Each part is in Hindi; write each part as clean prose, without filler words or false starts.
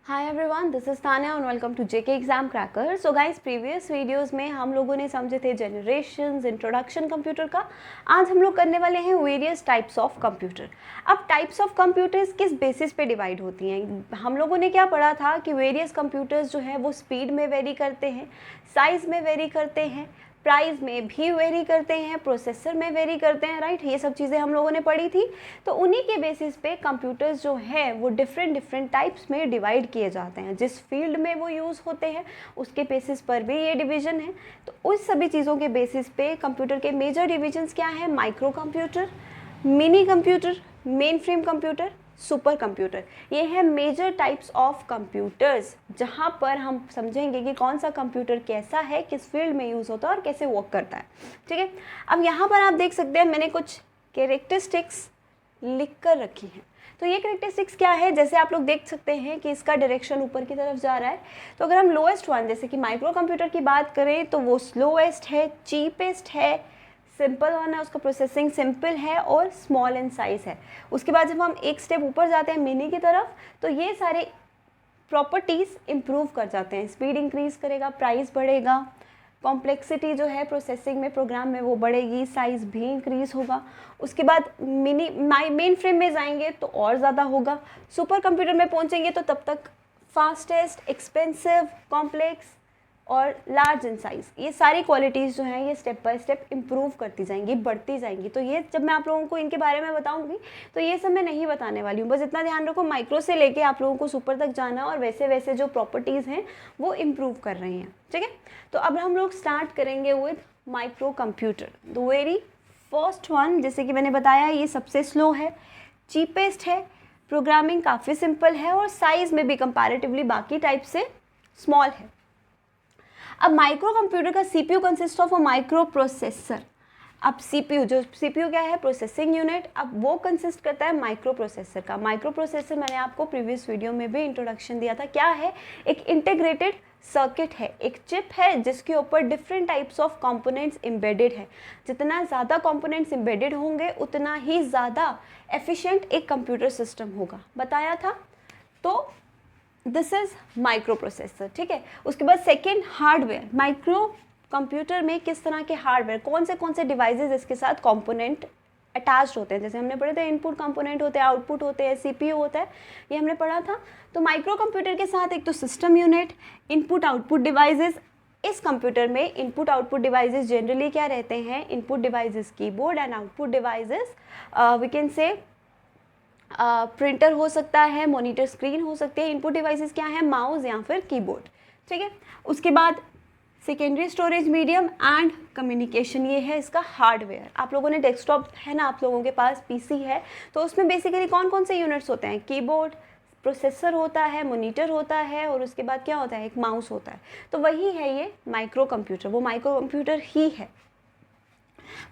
Hi everyone, this is Tanya and welcome to JK exam cracker. So guys, previous videos में हम लोगों ने समझे थे जनरेशंस, इंट्रोडक्शन कंप्यूटर का। आज हम लोग करने वाले हैं वेरियस टाइप्स ऑफ कंप्यूटर। अब टाइप्स ऑफ कंप्यूटर्स किस बेसिस पे डिवाइड होती हैं? हम लोगों ने क्या पढ़ा था कि वेरियस कंप्यूटर्स जो है वो स्पीड में वेरी करते हैं, साइज़ में वेरी करते हैं, प्राइस में भी वेरी करते हैं, प्रोसेसर में वेरी करते हैं, राइट। ये सब चीज़ें हम लोगों ने पढ़ी थी। तो उन्हीं के बेसिस पे कंप्यूटर्स जो हैं वो डिफरेंट टाइप्स में डिवाइड किए जाते हैं। जिस फील्ड में वो यूज़ होते हैं उसके बेसिस पर भी ये डिवीज़न है। तो उस सभी चीज़ों के बेसिस पे कंप्यूटर के मेजर डिविजन्स क्या हैं? Micro computer, mini computer, main frame computer, super computer. ये है मेजर टाइप्स ऑफ कंप्यूटर्स, जहाँ पर हम समझेंगे कि कौन सा कंप्यूटर कैसा है, किस फील्ड में यूज़ होता है और कैसे वर्क करता है। ठीक है, अब यहाँ पर आप देख सकते हैं मैंने कुछ कैरेक्टरिस्टिक्स लिख कर रखी हैं। तो ये कैरेक्टरिस्टिक्स क्या है? जैसे आप लोग देख सकते हैं कि इसका डायरेक्शन ऊपर की तरफ जा रहा है। तो अगर हम लोएस्ट वन जैसे कि माइक्रो कंप्यूटर की बात करें तो वो स्लोएस्ट है, चीपेस्ट है, सिंपल वन है, उसका प्रोसेसिंग सिंपल है और स्मॉल इन साइज़ है। उसके बाद जब हम एक स्टेप ऊपर जाते हैं मिनी की तरफ तो ये सारे प्रॉपर्टीज़ इम्प्रूव कर जाते हैं। स्पीड इंक्रीज़ करेगा, प्राइस बढ़ेगा, कॉम्प्लेक्सिटी जो है प्रोसेसिंग में, प्रोग्राम में वो बढ़ेगी, साइज़ भी इंक्रीज़ होगा। उसके बाद मेन फ्रेम में जाएंगे तो और ज़्यादा होगा। सुपर कंप्यूटर में पहुंचेंगे तो तब तक फास्टेस्ट, एक्सपेंसिव, कॉम्प्लेक्स और लार्ज इन साइज़, ये सारी क्वालिटीज़ जो हैं ये स्टेप बाय स्टेप इम्प्रूव करती जाएंगी, बढ़ती जाएंगी। तो ये जब मैं आप लोगों को इनके बारे में बताऊंगी तो ये सब मैं नहीं बताने वाली हूँ। बस इतना ध्यान रखो, माइक्रो से लेके आप लोगों को सुपर तक जाना और वैसे वैसे जो प्रॉपर्टीज़ हैं वो इम्प्रूव कर रही हैं। ठीक है, तो अब हम लोग स्टार्ट करेंगे with micro computer. The very first one, जैसे कि मैंने बताया, ये सबसे स्लो है, चीपेस्ट है, प्रोग्रामिंग काफ़ी सिंपल है और साइज़ में भी कंपैरेटिवली बाकी टाइप से स्मॉल है। अब माइक्रो कंप्यूटर का CPU consist of a micro processor. अब सीपीयू क्या है? Processing unit. अब वो कंसिस्ट करता है माइक्रो प्रोसेसर का। माइक्रो प्रोसेसर मैंने आपको प्रीवियस वीडियो में भी इंट्रोडक्शन दिया था। क्या है? एक इंटीग्रेटेड सर्किट है, एक चिप है जिसके ऊपर different types of components embedded है। जितना ज़्यादा कंपोनेंट्स एम्बेडेड होंगे उतना ही ज़्यादा एफिशिएंट एक कंप्यूटर सिस्टम होगा, बताया था। तो दिस इज माइक्रो प्रोसेसर। ठीक है, उसके बाद सेकेंड, हार्डवेयर। माइक्रो कंप्यूटर में किस तरह के हार्डवेयर, कौन से डिवाइसेस इसके साथ कंपोनेंट अटैच्ड होते हैं। जैसे हमने पढ़े थे इनपुट कंपोनेंट होते हैं, आउटपुट होते हैं, सीपीयू होता है, ये हमने पढ़ा था। तो माइक्रो कंप्यूटर के साथ एक तो system unit, input output devices. इस कंप्यूटर में इनपुट आउटपुट डिवाइसेस जनरली क्या रहते हैं? Input devices keyboard and output devices we can say printer हो सकता है, मॉनिटर स्क्रीन हो सकती है। इनपुट डिवाइसेस क्या है? माउस या फिर कीबोर्ड। ठीक है, उसके बाद secondary storage medium and communication, ये है इसका हार्डवेयर। आप लोगों ने डेस्कटॉप है ना, आप लोगों के पास पीसी है, तो उसमें बेसिकली कौन से यूनिट्स होते हैं? कीबोर्ड, प्रोसेसर होता है, मॉनिटर होता है और उसके बाद क्या होता है? एक माउस होता है। तो वही है ये माइक्रो कंप्यूटर, वो माइक्रो कंप्यूटर ही है।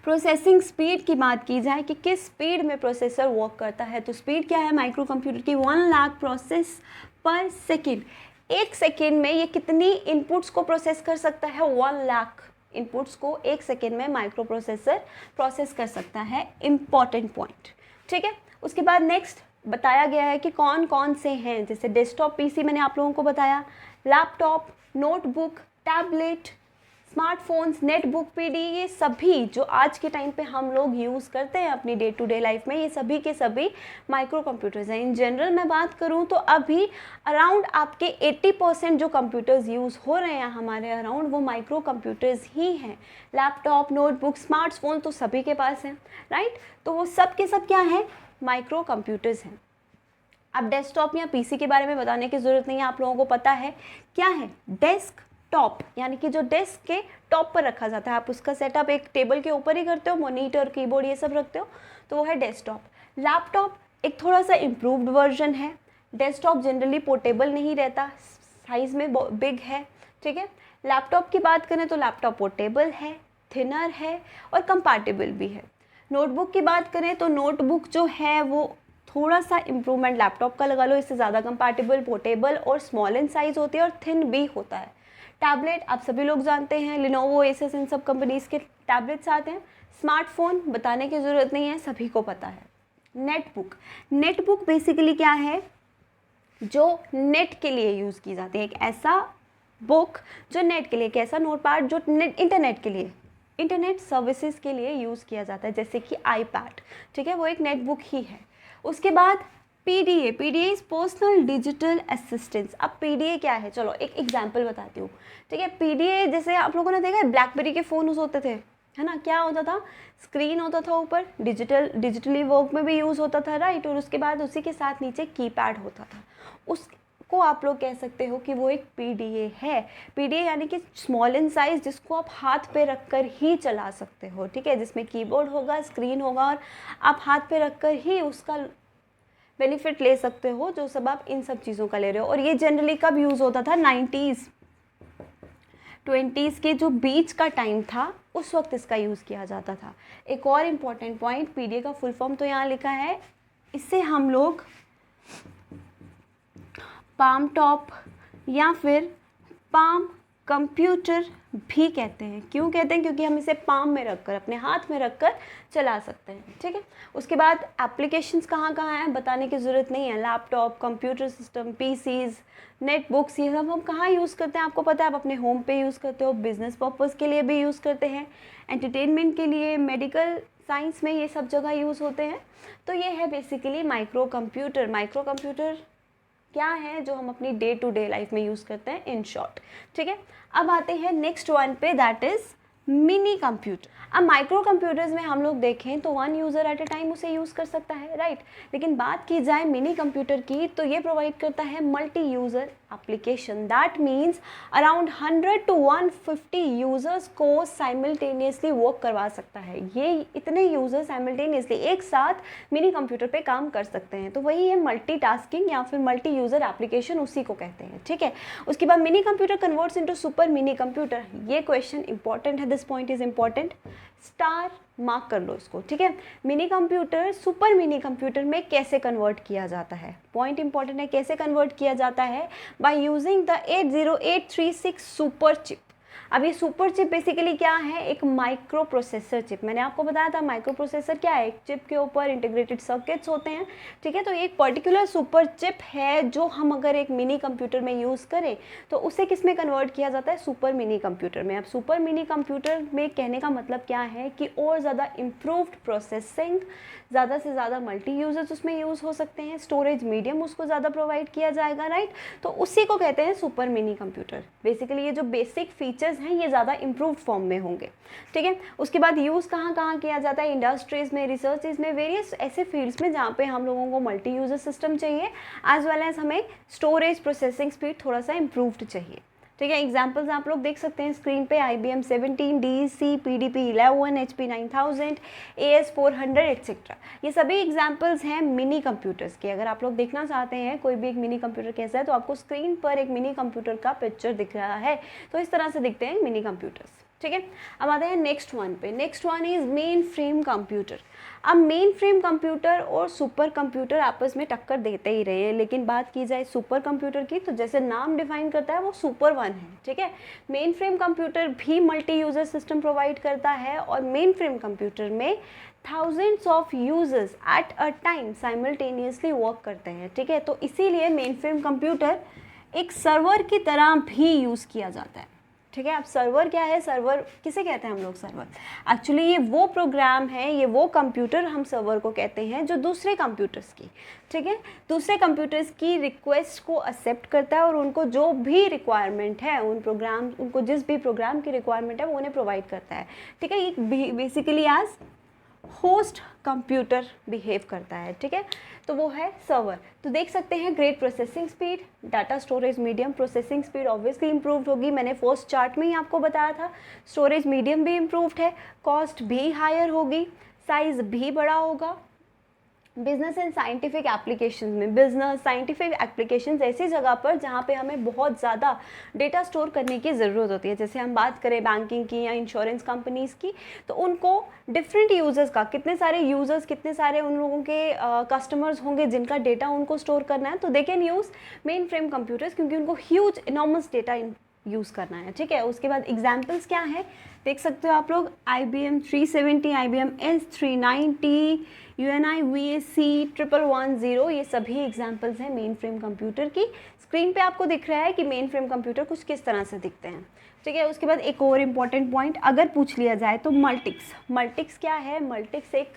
प्रोसेसिंग स्पीड की बात की जाए कि किस स्पीड में प्रोसेसर वर्क करता है, तो स्पीड क्या है माइक्रो कंप्यूटर की? 1 लाख प्रोसेस पर सेकेंड। एक सेकेंड में ये कितनी इनपुट्स को प्रोसेस कर सकता है? 1 लाख इनपुट्स को एक सेकेंड में माइक्रो प्रोसेसर प्रोसेस कर सकता है। Important point. ठीक है, उसके बाद नेक्स्ट बताया गया है कि कौन से हैं। जैसे डेस्कटॉप पीसी मैंने आप लोगों को बताया, laptop, notebook, tablet, smartphones, netbook PD, ये सभी जो आज के टाइम पे हम लोग यूज़ करते हैं अपनी डे टू डे लाइफ में, ये सभी के सभी माइक्रो कंप्यूटर्स हैं। इन जनरल मैं बात करूँ तो अभी अराउंड आपके 80% जो कंप्यूटर्स यूज़ हो रहे हैं हमारे अराउंड, वो माइक्रो कंप्यूटर्स ही हैं। लैपटॉप, नोटबुक, स्मार्टफोन तो सभी के पास हैं, राइट। तो वो सब के सब क्या हैं? माइक्रो कंप्यूटर्स हैं। अब डेस्कटॉप या पीसी के बारे में बताने की ज़रूरत नहीं है, आप लोगों को पता है क्या है। डेस्क टॉप यानी कि जो डेस्क के टॉप पर रखा जाता है, आप उसका सेटअप एक टेबल के ऊपर ही करते हो, मॉनिटर, कीबोर्ड ये सब रखते हो, तो वो है डेस्कटॉप। लैपटॉप एक थोड़ा सा इम्प्रूव्ड वर्जन है। डेस्कटॉप जनरली पोर्टेबल नहीं रहता, साइज़ में बिग है। ठीक है, लैपटॉप की बात करें तो लैपटॉप पोर्टेबल है, थिनर है और कंपैटिबल भी है। नोटबुक की बात करें तो नोटबुक जो है वो थोड़ा सा इम्प्रूवमेंट लैपटॉप का लगा लो, इससे ज़्यादा कंपैटिबल, पोर्टेबल और स्मॉल इन साइज़ होती है और थिन भी होता है। टैबलेट आप सभी लोग जानते हैं, लिनोवो, एसस, इन सब कंपनीज़ के टैबलेट्स आते हैं। स्मार्टफोन बताने की ज़रूरत नहीं है, सभी को पता है। नेटबुक बेसिकली क्या है? जो नेट के लिए यूज़ की जाती है, एक ऐसा बुक जो नेट के लिए, एक ऐसा नोटपैड जो इंटरनेट के लिए, इंटरनेट सर्विसेज के लिए यूज़ किया जाता है, जैसे कि आईपैड, ठीक है, वो एक नेट बुक ही है। उसके बाद PDA, PDA is personal digital assistance. अब पीडीए क्या है, चलो एक एग्जांपल बताती हूँ, ठीक है। पीडीए जैसे आप लोगों ने देखा है ब्लैकबेरी के फ़ोन होते थे, है ना, क्या होता था, स्क्रीन होता था ऊपर, डिजिटली वर्क में भी यूज़ होता था, राइट, और उसके बाद उसी के साथ नीचे कीपैड होता था। उसको आप लोग कह सकते हो कि वो एक पीडीए है। पीडीए यानी कि स्मॉल इन साइज़, जिसको आप हाथ पे रखकर ही चला सकते हो, ठीक है, जिसमें कीबोर्ड होगा, स्क्रीन होगा, और आप हाथ पे रखकर ही उसका बेनिफिट ले सकते हो, जो सब आप इन सब चीज़ों का ले रहे हो। और ये जनरली कब यूज़ होता था, 90s 20s के जो बीच का टाइम था, उस वक्त इसका यूज़ किया जाता था। एक और इम्पॉर्टेंट पॉइंट, पीडीए का फुल फॉर्म तो यहाँ लिखा है, इससे हम लोग पाम टॉप या फिर पाम कंप्यूटर भी कहते हैं। क्यों कहते हैं, क्योंकि हम इसे पाम में रखकर, अपने हाथ में रखकर चला सकते हैं, ठीक है। उसके बाद एप्लीकेशंस कहाँ कहाँ हैं बताने की ज़रूरत नहीं है, laptop, computer system, PCs, netbooks, ये सब हम कहाँ यूज़ करते हैं आपको पता है, आप अपने होम पे यूज़ करते हो, बिजनेस पर्पज़ के लिए भी यूज़ करते हैं, एंटरटेनमेंट के लिए, मेडिकल साइंस में ये सब जगह यूज़ होते हैं। तो ये है basically micro computer. Micro computer क्या है, जो हम अपनी डे टू डे लाइफ में यूज़ करते हैं, इन शॉर्ट, ठीक है। अब आते हैं नेक्स्ट वन पे, दैट इज़ मिनी कंप्यूटर। अब माइक्रो कंप्यूटर्स में हम लोग देखें तो वन यूज़र एट ए टाइम उसे यूज़ कर सकता है, राइट। लेकिन बात की जाए मिनी कंप्यूटर की, तो ये प्रोवाइड करता है multi user application. That means around 100 to 150 users को साइमल्टेनियसली वर्क करवा सकता है। ये इतने यूज़र साइमल्टेनियसली एक साथ मिनी कंप्यूटर पे काम कर सकते हैं, तो वही है मल्टीटास्किंग या फिर मल्टी यूज़र एप्लीकेशन, उसी को कहते हैं, ठीक है। उसके बाद mini computer converts into super mini computer. ये क्वेश्चन इंपॉर्टेंट है, this point is important, star mark कर लो इसको, ठीक है। Mini computer super mini computer में कैसे कन्वर्ट किया जाता है, पॉइंट इंपॉर्टेंट है, कैसे कन्वर्ट किया जाता है, by using the 80836 super chip. अब ये सुपर चिप बेसिकली क्या है, एक माइक्रो प्रोसेसर चिप। मैंने आपको बताया था माइक्रो प्रोसेसर क्या है, एक चिप के ऊपर इंटीग्रेटेड सर्किट्स होते हैं, ठीक है। तो एक पर्टिकुलर सुपर चिप है जो हम अगर एक मिनी कंप्यूटर में यूज़ करें तो उसे किस में कन्वर्ट किया जाता है, सुपर मिनी कंप्यूटर में। अब सुपर मिनी कंप्यूटर में कहने का मतलब क्या है कि और ज़्यादा इम्प्रूव्ड प्रोसेसिंग, ज़्यादा से ज़्यादा मल्टी यूजर्स उसमें यूज़ हो सकते हैं, स्टोरेज मीडियम उसको ज़्यादा प्रोवाइड किया जाएगा, राइट। तो उसी को कहते हैं सुपर मिनी कंप्यूटर। बेसिकली ये जो बेसिक फीचर्स हैं ये ज़्यादा इम्प्रूव्ड फॉर्म में होंगे, ठीक है। उसके बाद यूज़ कहाँ कहाँ किया जाता है, इंडस्ट्रीज़ में, रिसर्चेज में, वेरियस ऐसे फील्ड्स में जहाँ पे हम लोगों को मल्टी यूजर सिस्टम चाहिए, एज वेल एज हमें स्टोरेज प्रोसेसिंग स्पीड थोड़ा सा इम्प्रूव्ड चाहिए, ठीक है। एग्जाम्पल्स आप लोग देख सकते हैं स्क्रीन पे, IBM 17, DEC, PDP 11, HP 9000, AS 400 etcetera. ये सभी एग्जाम्पल्स हैं मिनी कंप्यूटर्स के। अगर आप लोग देखना चाहते हैं कोई भी एक मिनी कंप्यूटर कैसा है, तो आपको स्क्रीन पर एक मिनी कंप्यूटर का पिक्चर दिख रहा है, तो इस तरह से दिखते हैं मिनी कंप्यूटर्स, ठीक है। अब आते हैं नेक्स्ट वन पे। Next one is main frame computer. अब मेन फ्रेम कंप्यूटर और सुपर कंप्यूटर आपस में टक्कर देते ही रहे हैं, लेकिन बात की जाए सुपर कंप्यूटर की, तो जैसे नाम डिफाइन करता है वो सुपर वन है, ठीक है। मेन फ्रेम कंप्यूटर भी मल्टी यूजर सिस्टम प्रोवाइड करता है, और मेन फ्रेम कंप्यूटर में thousands of users at a time simultaneously work करते हैं, ठीक है। तो इसीलिए मेन फ्रेम कंप्यूटर एक सर्वर की तरह भी यूज़ किया जाता है, ठीक है। अब सर्वर क्या है, सर्वर किसे कहते हैं हम लोग, सर्वर एक्चुअली ये वो प्रोग्राम है, ये वो कंप्यूटर हम सर्वर को कहते हैं जो दूसरे कंप्यूटर्स की, ठीक है, दूसरे कंप्यूटर्स की रिक्वेस्ट को एक्सेप्ट करता है और उनको जो भी रिक्वायरमेंट है, उनको जिस भी प्रोग्राम की रिक्वायरमेंट है वो उन्हें प्रोवाइड करता है, ठीक है। ये basically as host computer behave करता है, ठीक है। तो वो है सर्वर। तो देख सकते हैं great processing speed, data storage medium, processing speed obviously improved होगी, मैंने फर्स्ट चार्ट में ही आपको बताया था। स्टोरेज मीडियम भी इंप्रूव्ड है, कॉस्ट भी हायर होगी, साइज भी बड़ा होगा। बिजनेस एंड साइंटिफिक एप्लीकेशन में, बिजनेस साइंटिफिक एप्लीकेशन ऐसी जगह पर जहाँ पे हमें बहुत ज़्यादा डेटा स्टोर करने की ज़रूरत होती है, जैसे हम बात करें बैंकिंग की या इंश्योरेंस कंपनीज़ की, तो उनको डिफरेंट यूजर्स का, कितने सारे यूजर्स, कितने सारे उन लोगों के कस्टमर्स होंगे जिनका डेटा उनको स्टोर करना है, तो they can use main frame computers, क्योंकि उनको ह्यूज इनॉर्मस डेटा यूज़ करना है, ठीक है। उसके बाद एग्जाम्पल्स क्या है, देख सकते हो आप लोग, IBM 370, IBM S390, UNI VAC 1110, ये सभी एग्जाम्पल्स हैं मेन फ्रेम कंप्यूटर की। स्क्रीन पे आपको दिख रहा है कि मेन फ्रेम कंप्यूटर कुछ किस तरह से दिखते हैं, ठीक है। उसके बाद एक और इम्पॉर्टेंट पॉइंट अगर पूछ लिया जाए तो मल्टिक्स। मल्टिक्स क्या है? मल्टिक्स एक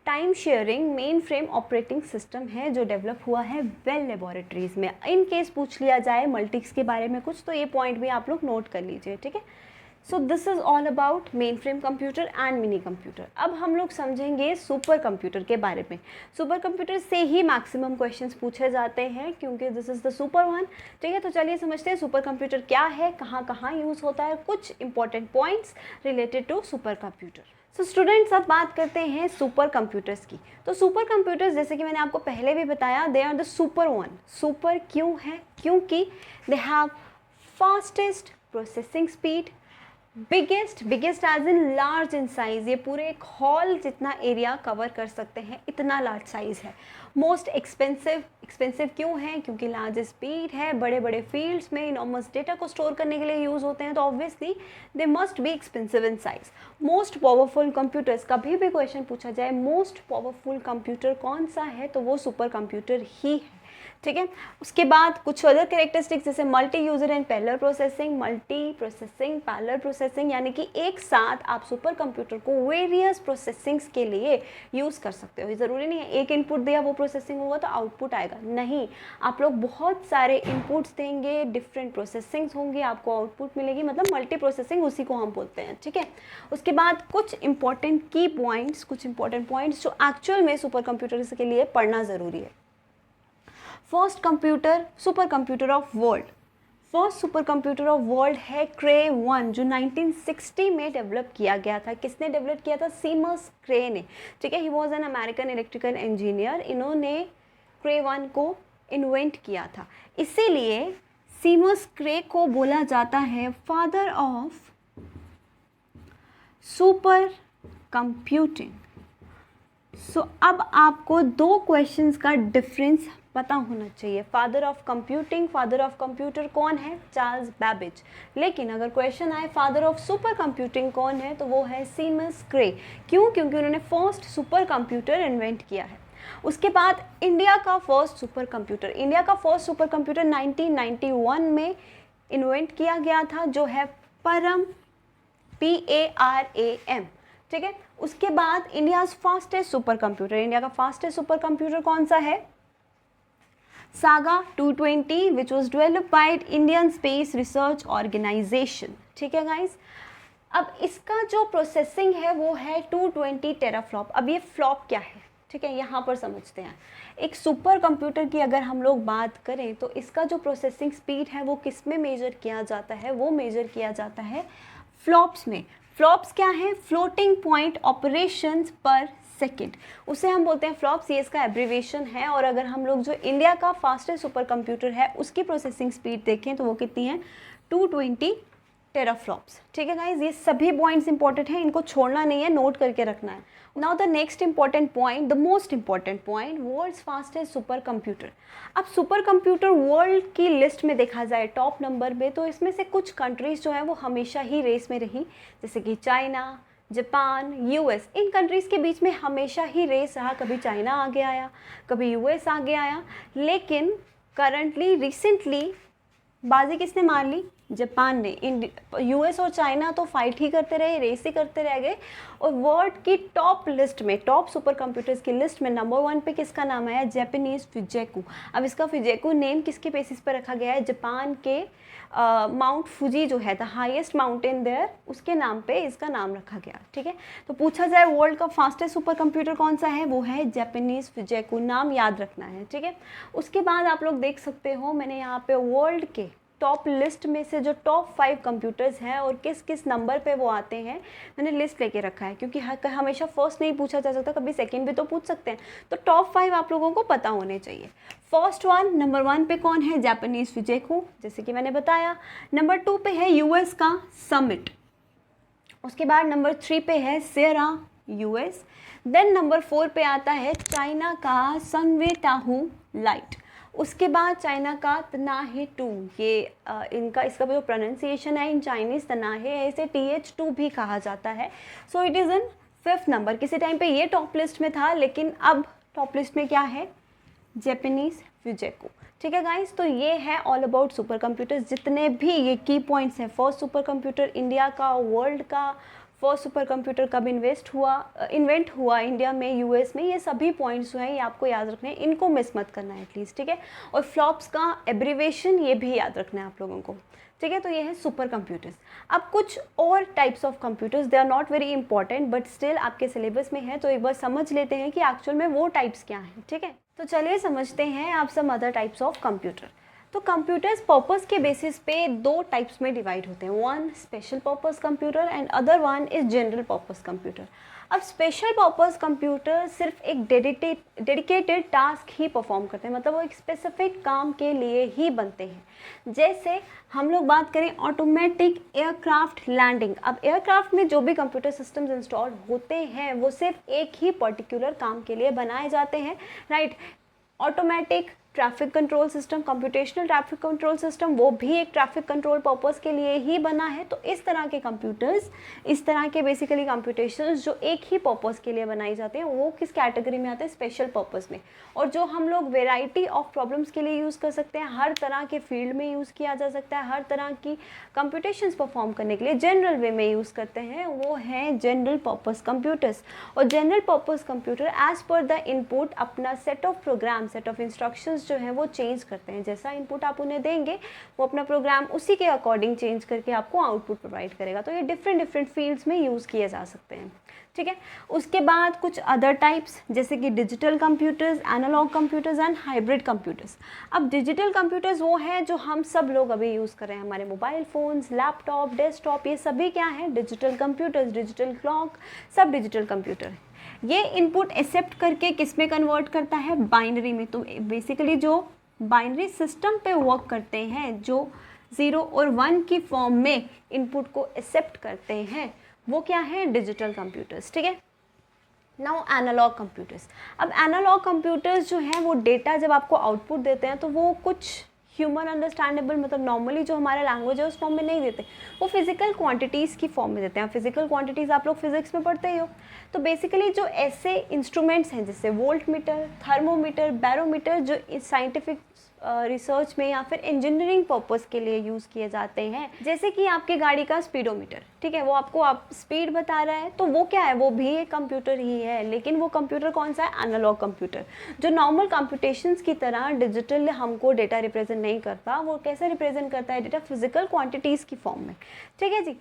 time sharing main frame operating system है जो डेवलप हुआ है बेल लेबोरेटरीज़ में। इन केस पूछ लिया जाए मल्टिक्स के बारे में कुछ, तो ये पॉइंट भी आप लोग नोट कर लीजिए, ठीक है। So this is all about main frame computer and mini computer. अब हम लोग समझेंगे सुपर कंप्यूटर के बारे में। सुपर कंप्यूटर से ही मैक्सिमम क्वेश्चंस पूछे जाते हैं क्योंकि this is the super one, ठीक है। तो चलिए समझते हैं सुपर कंप्यूटर क्या है, कहाँ कहाँ यूज़ होता है, कुछ important points related to supercomputer. So students, अब बात करते हैं सुपर कंप्यूटर्स की। तो सुपर कंप्यूटर्स, जैसे कि मैंने आपको पहले भी बताया, they are the super one. Super क्यों है? क्योंकि they have fastest processing speed, biggest as in large in size, ये पूरे एक हॉल जितना एरिया कवर कर सकते हैं, इतना लार्ज साइज़ है। मोस्ट एक्सपेंसिव क्यों है? क्योंकि लार्ज स्पीड है, बड़े बड़े फील्ड्स में इनॉर्मस डेटा को स्टोर करने के लिए यूज़ होते हैं, तो obviously they must be expensive in size. Most powerful computers, कभी भी क्वेश्चन पूछा जाए मोस्ट पावरफुल कंप्यूटर कौन सा है, तो वो सुपर कंप्यूटर ही है, ठीक है। उसके बाद कुछ अदर कैरेक्टरिस्टिक्स जैसे multi user and parallel processing, multi processing, parallel processing, यानी कि एक साथ आप सुपर कंप्यूटर को वेरियस प्रोसेसिंग्स के लिए यूज़ कर सकते हो। ये ज़रूरी नहीं है एक इनपुट दिया वो प्रोसेसिंग होगा तो आउटपुट आएगा, नहीं, आप लोग बहुत सारे इनपुट्स देंगे, डिफरेंट प्रोसेसिंग्स होंगी, आपको आउटपुट मिलेगी, मतलब मल्टी प्रोसेसिंग उसी को हम बोलते हैं, ठीक है। उसके बाद कुछ इंपॉर्टेंट की पॉइंट्स, कुछ इंपॉर्टेंट पॉइंट्स जो एक्चुअल में सुपर कंप्यूटर्स के लिए पढ़ना ज़रूरी है। First computer, super computer of world, first super computer of world है क्रे 1, जो 1960 में डेवलप किया गया था। किसने डेवलप किया था? सीमस क्रे ने, ठीक है। He was an American electrical engineer. इन्होंने क्रे 1 को इन्वेंट किया था, इसीलिए सीमस क्रे को बोला जाता है फादर ऑफ सुपर कंप्यूटिंग। सो अब आपको दो क्वेश्चंस का डिफरेंस पता होना चाहिए। Father of computing, father of computer कौन है? Charles Babbage. लेकिन अगर क्वेश्चन आए फादर ऑफ सुपर कंप्यूटिंग कौन है, तो वो है सीमस क्रे। क्यों? क्योंकि उन्होंने फर्स्ट सुपर कंप्यूटर इन्वेंट किया है। उसके बाद इंडिया का फर्स्ट सुपर कंप्यूटर, इंडिया का फर्स्ट सुपर कंप्यूटर 1991 में इन्वेंट किया गया था, जो है परम, PARAM, ठीक है। उसके बाद India fastest supercomputer, India का फास्टेस्ट सुपर कंप्यूटर कौन सा है? SAGA 220, which was developed by Indian space research organisation, ठीक है गाइज। अब इसका जो प्रोसेसिंग है वो है 220 टेराफ्लॉप। अब ये फ्लॉप क्या है, ठीक है, यहाँ पर समझते हैं। एक सुपर कंप्यूटर की अगर हम लोग बात करें तो इसका जो प्रोसेसिंग स्पीड है वो किस में मेजर किया जाता है? वो मेजर किया जाता है फ्लॉप्स में। फ्लॉप्स क्या है? फ्लोटिंग पॉइंट ऑपरेशंस पर सेकेंड, उसे हम बोलते हैं फ्लॉप्स, ये इसका एब्रीवेशन है। और अगर हम लोग जो इंडिया का फास्टेस्ट सुपर कंप्यूटर है उसकी प्रोसेसिंग स्पीड देखें तो वो कितनी है? 220 टेराफ्लॉप्स, ठीक है गाइज। ये सभी पॉइंट्स इंपॉर्टेंट हैं, इनको छोड़ना नहीं है, नोट करके रखना है। Now the next important point, the most important point, world's fastest supercomputer. अब सुपर कंप्यूटर वर्ल्ड की लिस्ट में देखा जाए टॉप नंबर में, तो इसमें से कुछ कंट्रीज जो है वो हमेशा ही रेस में रही, जैसे कि चाइना, जापान, US। इन कंट्रीज़ के बीच में हमेशा ही रेस रहा, कभी चाइना आगे आया, कभी US आगे आया, लेकिन करंटली रिसेंटली बाजी किसने मार ली? जापान ने। US और चाइना तो फाइट ही करते रहे, रेस ही करते रह गए। और वर्ल्ड की टॉप लिस्ट में, टॉप सुपर कंप्यूटर्स की लिस्ट में नंबर 1 पे किसका नाम आया? जापानीज फिजेकू। अब इसका फिजेकू नेम किसके बेसिस पर रखा गया है? जापान के माउंट फुजी जो है द हाईएस्ट माउंटेन देयर, उसके नाम पे इसका नाम रखा गया, ठीक है। तो पूछा जाए वर्ल्ड का फास्टेस्ट सुपर कंप्यूटर कौन सा है? वो है जापानीज फिजेकू, नाम याद रखना है, ठीक है। उसके बाद आप लोग देख सकते हो मैंने यहाँ पे वर्ल्ड के टॉप लिस्ट में से जो टॉप 5 कंप्यूटर्स हैं और किस किस नंबर पे वो आते हैं, मैंने लिस्ट लेके रखा है, क्योंकि हमेशा फर्स्ट नहीं पूछा जा सकता, कभी सेकंड भी तो पूछ सकते हैं। तो टॉप 5 आप लोगों को पता होने चाहिए। फर्स्ट वन, नंबर 1 पे कौन है? जापानीज फिजेकू, जैसे कि मैंने बताया। नंबर 2 पे है US का समिट। उसके बाद नंबर 3 पे है सेरा US। देन नंबर 4 पे आता है चाइना का सनवे टाहू लाइट। उसके बाद चाइना का तनाहे 2, ये इसका जो प्रोनाउंसिएशन है इन चाइनीज़ तनाहे है, इसे TH2 भी कहा जाता है। So it is in 5th number. किसी टाइम पे ये टॉप लिस्ट में था, लेकिन अब टॉप लिस्ट में क्या है, जापानीज़ फ्यूजेको। ठीक है गाइस, तो ये है ऑल अबाउट सुपर कंप्यूटर्स। जितने भी ये की पॉइंट्स हैं, फर्स्ट सुपर कंप्यूटर इंडिया का, वर्ल्ड का फर्स्ट सुपर कंप्यूटर कब इन्वेंट हुआ इंडिया में, यूएस में, ये सभी पॉइंट्स जो हैं ये आपको याद रखने हैं, इनको मिस मत करना है एटलीस्ट। ठीक है, और फ्लॉप्स का एब्रीवेशन ये भी याद रखना है आप लोगों को। ठीक है, तो ये है सुपर कंप्यूटर्स। अब कुछ और types of computers, they are not very important but still आपके सिलेबस में है, तो एक बार समझ लेते हैं कि एक्चुअल में वो टाइप्स क्या हैं। ठीक है, तो चलिए समझते हैं आप some other types of computer. तो कंप्यूटर्स पर्पस के बेसिस पे 2 टाइप्स में डिवाइड होते हैं, one special purpose computer and other one is general purpose computer. अब स्पेशल पर्पस कंप्यूटर सिर्फ एक डेडिकेटेड टास्क ही परफॉर्म करते हैं, मतलब वो एक स्पेसिफिक काम के लिए ही बनते हैं। जैसे हम लोग बात करें ऑटोमेटिक एयरक्राफ्ट लैंडिंग। अब एयरक्राफ्ट में जो भी कंप्यूटर सिस्टम्स इंस्टॉल होते हैं वो सिर्फ एक ही पर्टिकुलर काम के लिए बनाए जाते हैं, right. Automatic traffic control system, computational traffic control system, वो भी एक ट्रैफिक कंट्रोल पर्पस के लिए ही बना है। तो इस तरह के कंप्यूटर्स, इस तरह के बेसिकली कंप्यूटेशंस जो एक ही पर्पस के लिए बनाई जाते हैं, वो किस कैटेगरी में आते हैं, स्पेशल पर्पस में। और जो हम लोग वेराइटी ऑफ प्रॉब्लम्स के लिए यूज़ कर सकते हैं, हर तरह के फील्ड में यूज़ किया जा सकता है, हर तरह की कंप्यूटेशंस परफॉर्म करने के लिए जनरल वे में यूज़ करते हैं, वो हैं जनरल पर्पस कंप्यूटर्स। और जनरल पर्पस कंप्यूटर एज पर द इनपुट अपना set of program, set of instructions जो है वो चेंज करते हैं। जैसा इनपुट आप उन्हें देंगे वो अपना प्रोग्राम उसी के अकॉर्डिंग चेंज करके आपको आउटपुट प्रोवाइड करेगा। तो ये डिफरेंट फील्ड्स में यूज़ किए जा सकते हैं। ठीक है, उसके बाद कुछ अदर टाइप्स जैसे कि digital computers, analogue computers and hybrid computers. अब डिजिटल कंप्यूटर्स वो हैं जो हम सब लोग अभी यूज़ कर रहे हैं, हमारे मोबाइल फ़ोन्स, लैपटॉप, डेस्कटॉप, ये सभी क्या हैं, डिजिटल कंप्यूटर्स, डिजिटल क्लॉक, सब डिजिटल कंप्यूटर है। ये इनपुट एक्सेप्ट करके किस में कन्वर्ट करता है, बाइनरी में। तो बेसिकली जो बाइनरी सिस्टम पे वर्क करते हैं, जो 0 और 1 की फॉर्म में इनपुट को एक्सेप्ट करते हैं, वो क्या है, डिजिटल कंप्यूटर्स। ठीक है, नाउ एनालॉग कंप्यूटर्स। अब एनालॉग कंप्यूटर्स जो हैं वो डेटा जब आपको आउटपुट देते हैं तो वो कुछ ह्यूमन अंडरस्टैंडेबल, मतलब नॉर्मली जो हमारा लैंग्वेज है उस फॉर्म में नहीं देते, वो फिजिकल क्वांटिटीज़ की फॉर्म में देते हैं। फिजिकल क्वांटिटीज़ आप लोग फिजिक्स में पढ़ते ही हो। तो बेसिकली जो ऐसे इंस्ट्रूमेंट्स हैं जैसे वोल्ट मीटर, थर्मोमीटर, बैरोमीटर, जो साइंटिफिक रिसर्च में या फिर इंजीनियरिंग पर्पस के लिए यूज़ किए जाते हैं, जैसे कि आपकी गाड़ी का स्पीडोमीटर, ठीक है, वो आपको आप स्पीड बता रहा है, तो वो क्या है, वो भी एक कंप्यूटर ही है। लेकिन वो कंप्यूटर कौन सा है, एनालॉग कंप्यूटर, जो नॉर्मल कंप्यूटेशंस की तरह डिजिटल हमको डेटा रिप्रेजेंट नहीं करता। वो कैसे रिप्रेजेंट करता है, डेटा फिजिकल क्वांटिटीज़ की फॉर्म में। ठीक है जी,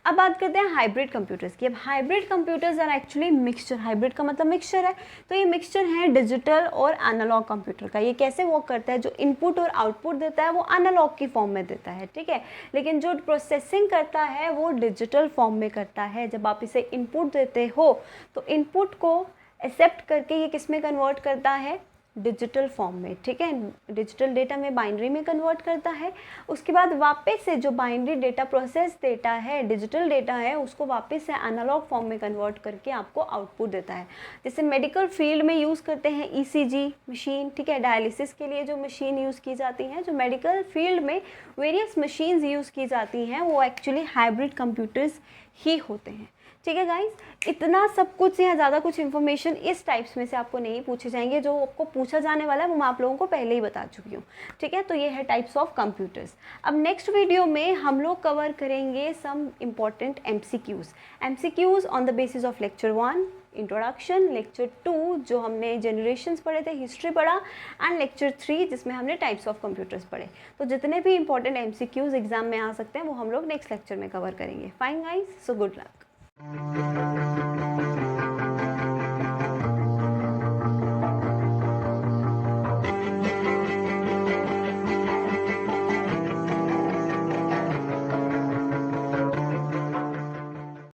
अब बात करते हैं हाइब्रिड कंप्यूटर्स की। अब hybrid computers are actually mixture. Hybrid का मतलब मिक्सचर है, तो ये मिक्सचर है डिजिटल और एनालॉग कंप्यूटर का। ये कैसे वर्क करता है, जो इनपुट और आउटपुट देता है वो एनालॉग की फॉर्म में देता है, ठीक है, लेकिन जो प्रोसेसिंग करता है वो डिजिटल फॉर्म में करता है। जब आप इसे इनपुट देते हो तो इनपुट को एक्सेप्ट करके ये किस में कन्वर्ट करता है, डिजिटल फॉर्म में, ठीक है, डिजिटल डेटा में बाइनरी में कन्वर्ट करता है। उसके बाद वापस से जो बाइनरी डेटा प्रोसेस डेटा है, डिजिटल डेटा है, उसको वापस से एनालॉग फॉर्म में कन्वर्ट करके आपको आउटपुट देता है। जैसे मेडिकल फील्ड में यूज़ करते हैं ईसीजी मशीन, ठीक है, डायलिसिस के लिए जो मशीन यूज़ की जाती हैं, जो मेडिकल फील्ड में वेरियस मशीन्स यूज़ की जाती हैं, वो एक्चुअली हाइब्रिड कंप्यूटर्स ही होते हैं। ठीक है गाइज, इतना सब कुछ या ज़्यादा कुछ इन्फॉर्मेशन इस टाइप्स में से आपको नहीं पूछे जाएंगे। जो आपको पूछा जाने वाला है वो मैं आप लोगों को पहले ही बता चुकी हूँ। ठीक है, तो ये है टाइप्स ऑफ कंप्यूटर्स। अब नेक्स्ट वीडियो में हम लोग कवर करेंगे some important MCQs on the basis of lecture 1 introduction, lecture 2 जो हमने जनरेशन्स पढ़े थे, हिस्ट्री पढ़ा, एंड लेक्चर 3 जिसमें हमने टाइप्स ऑफ कंप्यूटर्स पढ़े। तो जितने भी इंपॉर्टेंट एमसीक्यूज़ एग्जाम में आ सकते हैं वो हम लोग नेक्स्ट लेक्चर में कवर करेंगे। Fine guys, so good luck.